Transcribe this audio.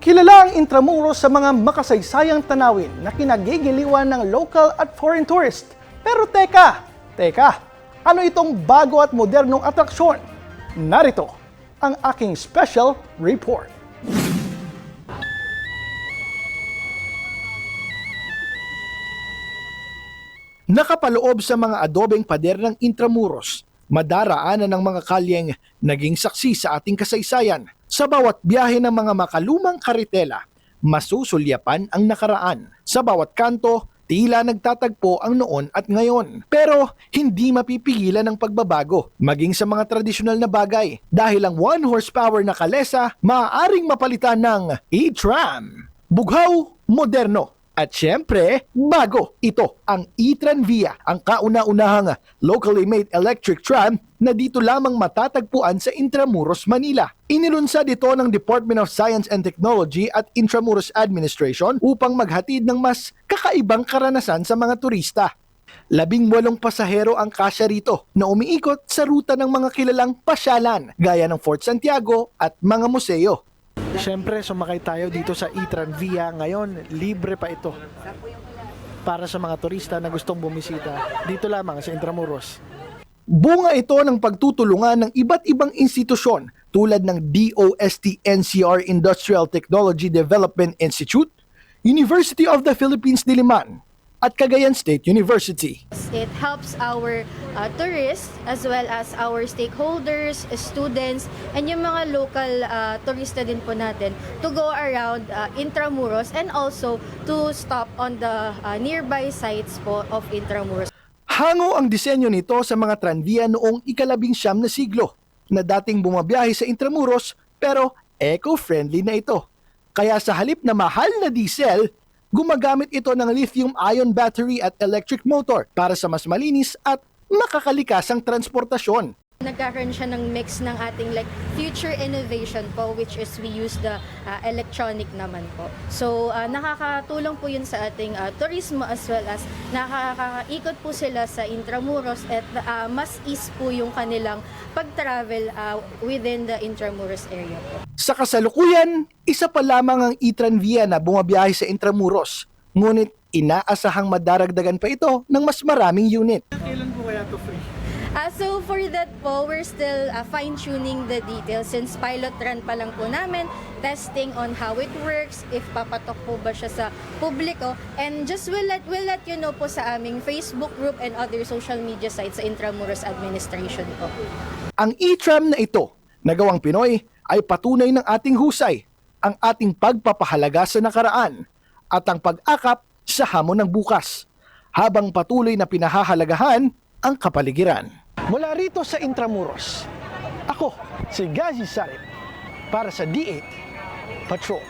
Kilala ang Intramuros sa mga makasaysayang tanawin na kinagigiliwan ng local at foreign tourist. Pero teka, ano itong bago at modernong atraksyon? Narito ang aking special report. Nakapaloob sa mga adobeng pader ng Intramuros, madaraanan ng mga kalyeng naging saksi sa ating kasaysayan. Sa bawat biyahe ng mga makalumang karitela, masusulyapan ang nakaraan. Sa bawat kanto, tila nagtatagpo ang noon at ngayon. Pero hindi mapipigilan ang pagbabago, maging sa mga tradisyonal na bagay. Dahil ang 1 horsepower na kalesa, maaaring mapalitan ng e-tram. Bughaw, moderno. At syempre, bago, ito ang e-Tranvia, ang kauna-unahang locally made electric tram na dito lamang matatagpuan sa Intramuros, Manila. Inilunsad ito ng Department of Science and Technology at Intramuros Administration upang maghatid ng mas kakaibang karanasan sa mga turista. 18 pasahero ang kasya rito na umiikot sa ruta ng mga kilalang pasyalan gaya ng Fort Santiago at mga museo. Siyempre, sumakay tayo dito sa e-Tranvia. Ngayon, libre pa ito para sa mga turista na gustong bumisita dito lamang sa Intramuros. Bunga ito ng pagtutulungan ng iba't ibang institusyon tulad ng DOST-NCR Industrial Technology Development Institute, University of the Philippines Diliman, at Cagayan State University. It helps our tourists as well as our stakeholders, students, and yung mga local turista din po natin to go around Intramuros and also to stop on the nearby sites po of Intramuros. Hango ang disenyo nito sa mga tranvia noong ika-19 na siglo na dating bumabiyahe sa Intramuros pero eco-friendly na ito. Kaya sa halip na mahal na diesel, gumagamit ito ng lithium-ion battery at electric motor para sa mas malinis at makakalikasang transportasyon. Nagkakaroon siya ng mix ng ating future innovation po, which is we use the electronic naman po. So nakakatulong po yun sa ating turismo as well as nakakaikot po sila sa Intramuros at mas ease po yung kanilang pag-travel within the Intramuros area po. Sa kasalukuyan, isa pa lamang ang e-Tranvia na bumabiyahe sa Intramuros. Ngunit inaasahang madaragdagan pa ito ng mas maraming unit. Kailan po kaya ito free? So for that po, we're still fine-tuning the details since pilot run pa lang po namin, testing on how it works, if papatok po ba siya sa publiko, and just we'll let you know po sa aming Facebook group and other social media sites sa Intramuros Administration po. Ang e-tram na ito, na gawang Pinoy, ay patunay ng ating husay, ang ating pagpapahalaga sa nakaraan, at ang pag-akap sa hamon ng bukas, habang patuloy na pinahahalagahan ang kapaligiran. Mula rito sa Intramuros, ako si Gazi Sarip para sa D8 Patrol.